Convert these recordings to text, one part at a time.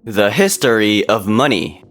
The History of Money.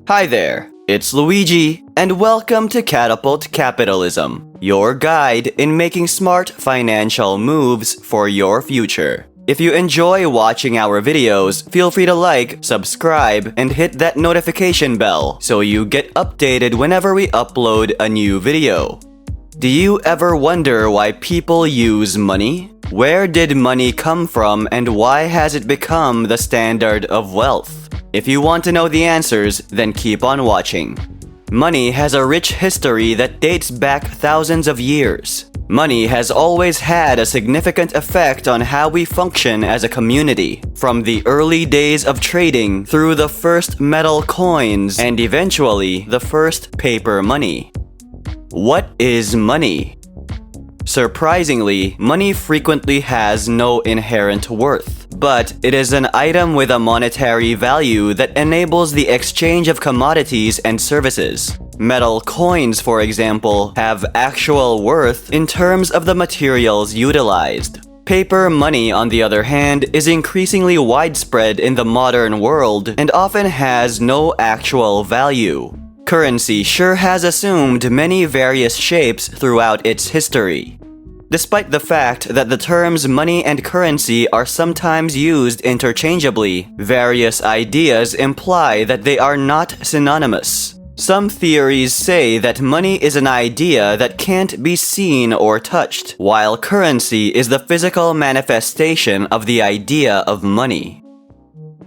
Hi there, it's Luigi, and welcome to Catapult Capitalism, your guide in making smart financial moves for your future. If you enjoy watching our videos, feel free to like, subscribe, and hit that notification bell so you get updated whenever we upload a new video. Do you ever wonder why people use money? Where did money come from and why has it become the standard of wealth? If you want to know the answers, then keep on watching. Money has a rich history that dates back thousands of years. Money has always had a significant effect on how we function as a community, from the early days of trading through the first metal coins and eventually the first paper money. What is money? Surprisingly, money frequently has no inherent worth, but it is an item with a monetary value that enables the exchange of commodities and services. Metal coins, for example, have actual worth in terms of the materials utilized. Paper money, on the other hand, is increasingly widespread in the modern world and often has no actual value. Currency sure has assumed many various shapes throughout its history. Despite the fact that the terms money and currency are sometimes used interchangeably, various ideas imply that they are not synonymous. Some theories say that money is an idea that can't be seen or touched, while currency is the physical manifestation of the idea of money.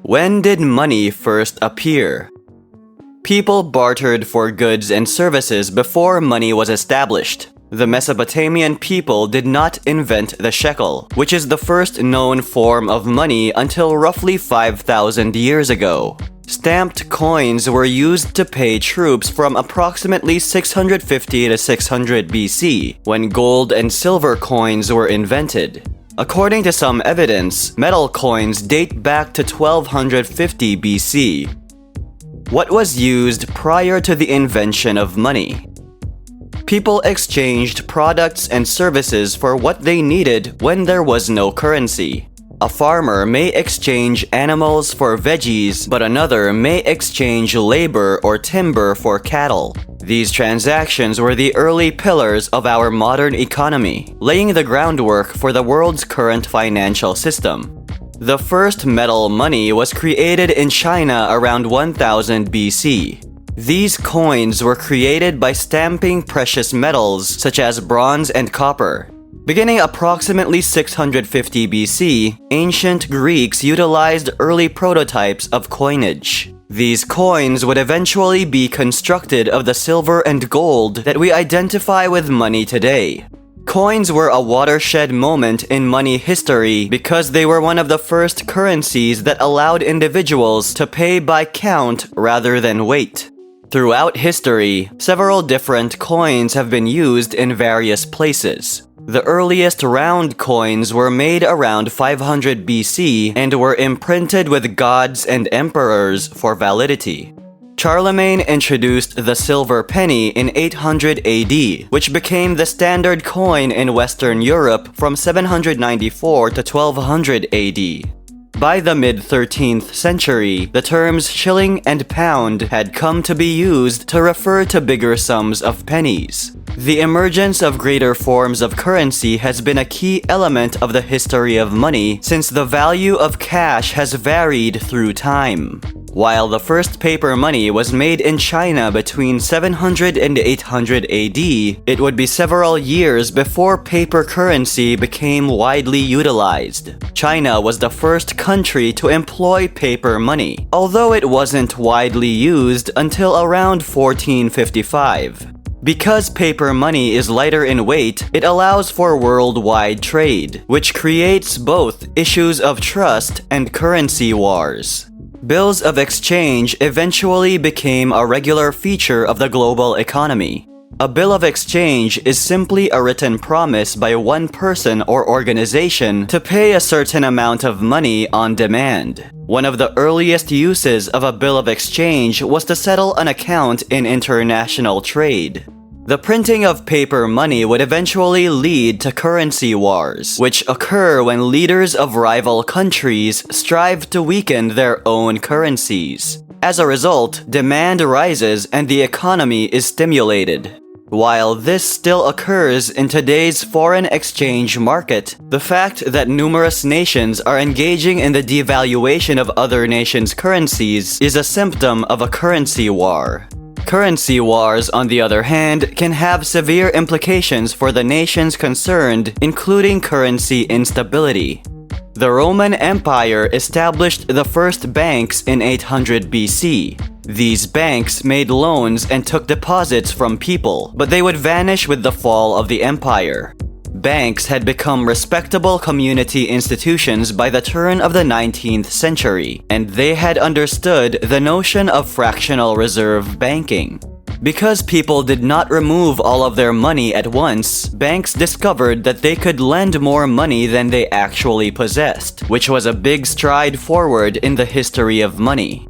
When did money first appear? People bartered for goods and services before money was established. The Mesopotamian people did not invent the shekel, which is the first known form of money until roughly 5,000 years ago. Stamped coins were used to pay troops from approximately 650 to 600 BC, when gold and silver coins were invented. According to some evidence, metal coins date back to 1250 BC. What was used prior to the invention of money? People exchanged products and services for what they needed when there was no currency. A farmer may exchange animals for veggies, but another may exchange labor or timber for cattle. These transactions were the early pillars of our modern economy, laying the groundwork for the world's current financial system. The first metal money was created in China around 1000 BC. These coins were created by stamping precious metals such as bronze and copper. Beginning approximately 650 BC, ancient Greeks utilized early prototypes of coinage. These coins would eventually be constructed of the silver and gold that we identify with money today. Coins were a watershed moment in money history because they were one of the first currencies that allowed individuals to pay by count rather than weight. Throughout history, several different coins have been used in various places. The earliest round coins were made around 500 BC and were imprinted with gods and emperors for validity. Charlemagne introduced the silver penny in 800 AD, which became the standard coin in Western Europe from 794 to 1200 AD. By the mid-13th century, the terms shilling and pound had come to be used to refer to bigger sums of pennies. The emergence of greater forms of currency has been a key element of the history of money since the value of cash has varied through time. While the first paper money was made in China between 700 and 800 AD, it would be several years before paper currency became widely utilized. China was the first country to employ paper money, although it wasn't widely used until around 1455. Because paper money is lighter in weight, it allows for worldwide trade, which creates both issues of trust and currency wars. Bills of exchange eventually became a regular feature of the global economy. A bill of exchange is simply a written promise by one person or organization to pay a certain amount of money on demand. One of the earliest uses of a bill of exchange was to settle an account in international trade. The printing of paper money would eventually lead to currency wars, which occur when leaders of rival countries strive to weaken their own currencies. As a result, demand rises and the economy is stimulated. While this still occurs in today's foreign exchange market, the fact that numerous nations are engaging in the devaluation of other nations' currencies is a symptom of a currency war. Currency wars, on the other hand, can have severe implications for the nations concerned, including currency instability. The Roman Empire established the first banks in 800 BC. These banks made loans and took deposits from people, but they would vanish with the fall of the empire. Banks had become respectable community institutions by the turn of the 19th century, and they had understood the notion of fractional reserve banking. Because people did not remove all of their money at once, banks discovered that they could lend more money than they actually possessed, which was a big stride forward in the history of money.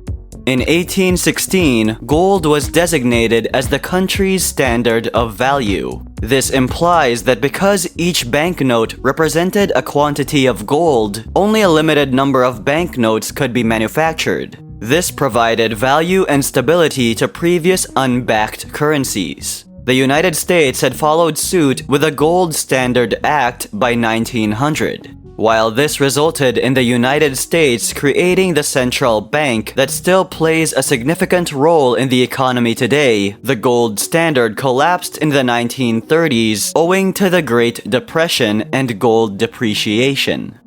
In 1816, gold was designated as the country's standard of value. This implies that because each banknote represented a quantity of gold, only a limited number of banknotes could be manufactured. This provided value and stability to previous unbacked currencies. The United States had followed suit with the Gold Standard Act by 1900. While this resulted in the United States creating the central bank that still plays a significant role in the economy today, the gold standard collapsed in the 1930s owing to the Great Depression and gold depreciation.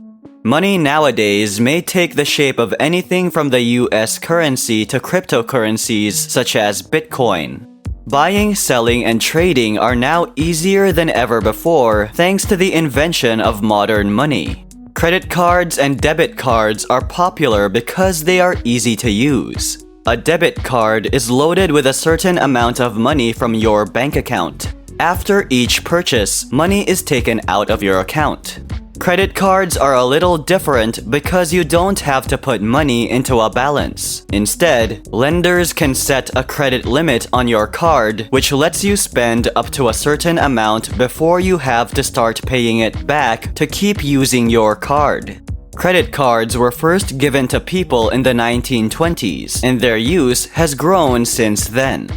Money nowadays may take the shape of anything from the US currency to cryptocurrencies such as Bitcoin. Buying, selling, and trading are now easier than ever before thanks to the invention of modern money. Credit cards and debit cards are popular because they are easy to use. A debit card is loaded with a certain amount of money from your bank account. After each purchase, money is taken out of your account. Credit cards are a little different because you don't have to put money into a balance. Instead, lenders can set a credit limit on your card, which lets you spend up to a certain amount before you have to start paying it back to keep using your card. Credit cards were first given to people in the 1920s, and their use has grown since then.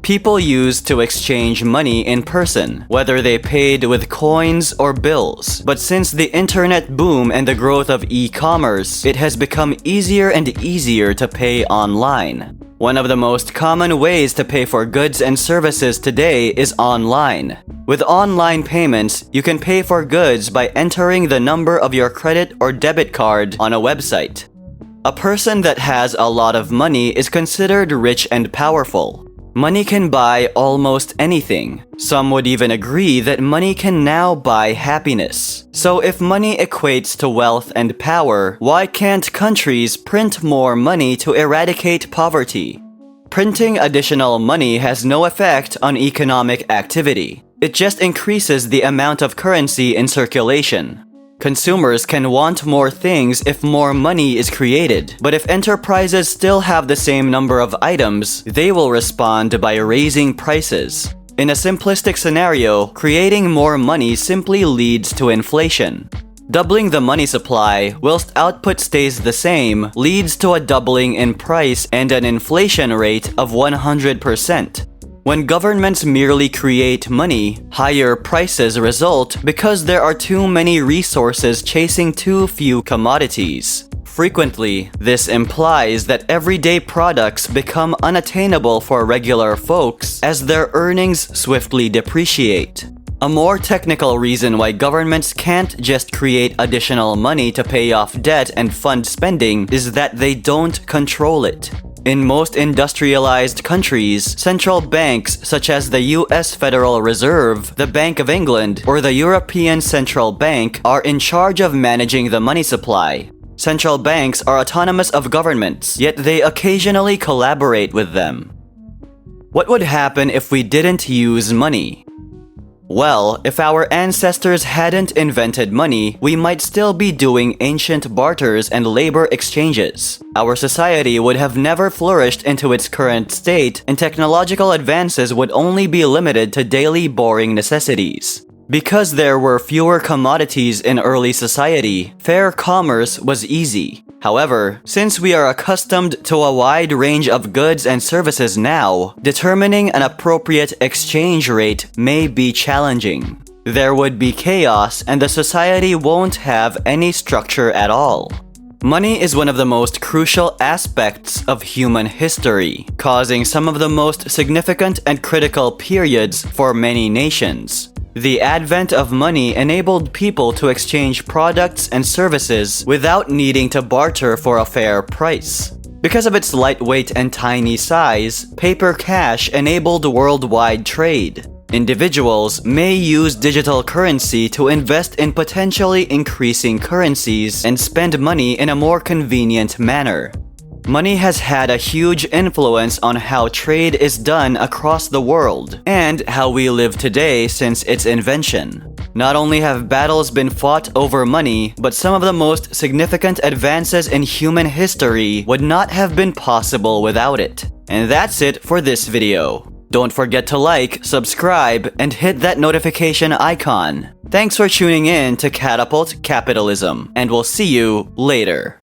People used to exchange money in person, whether they paid with coins or bills. But since the internet boom and the growth of e-commerce, it has become easier and easier to pay online. One of the most common ways to pay for goods and services today is online. With online payments, you can pay for goods by entering the number of your credit or debit card on a website. A person that has a lot of money is considered rich and powerful. Money can buy almost anything. Some would even agree that money can now buy happiness. So if money equates to wealth and power, why can't countries print more money to eradicate poverty? Printing additional money has no effect on economic activity. It just increases the amount of currency in circulation. Consumers can want more things if more money is created, but if enterprises still have the same number of items, they will respond by raising prices. In a simplistic scenario, creating more money simply leads to inflation. Doubling the money supply, whilst output stays the same, leads to a doubling in price and an inflation rate of 100%. When governments merely create money, higher prices result because there are too many resources chasing too few commodities. Frequently, this implies that everyday products become unattainable for regular folks as their earnings swiftly depreciate. A more technical reason why governments can't just create additional money to pay off debt and fund spending is that they don't control it. In most industrialized countries, central banks such as the US Federal Reserve, the Bank of England, or the European Central Bank are in charge of managing the money supply. Central banks are autonomous of governments, yet they occasionally collaborate with them. What would happen if we didn't use money? Well, if our ancestors hadn't invented money, we might still be doing ancient barters and labor exchanges. Our society would have never flourished into its current state, and technological advances would only be limited to daily boring necessities. Because there were fewer commodities in early society, fair commerce was easy. However, since we are accustomed to a wide range of goods and services now, determining an appropriate exchange rate may be challenging. There would be chaos and the society won't have any structure at all. Money is one of the most crucial aspects of human history, causing some of the most significant and critical periods for many nations. The advent of money enabled people to exchange products and services without needing to barter for a fair price. Because of its lightweight and tiny size, paper cash enabled worldwide trade. Individuals may use digital currency to invest in potentially increasing currencies and spend money in a more convenient manner. Money has had a huge influence on how trade is done across the world and how we live today since its invention. Not only have battles been fought over money, but some of the most significant advances in human history would not have been possible without it. And that's it for this video. Don't forget to like, subscribe, and hit that notification icon. Thanks for tuning in to Catapult Capitalism, and we'll see you later.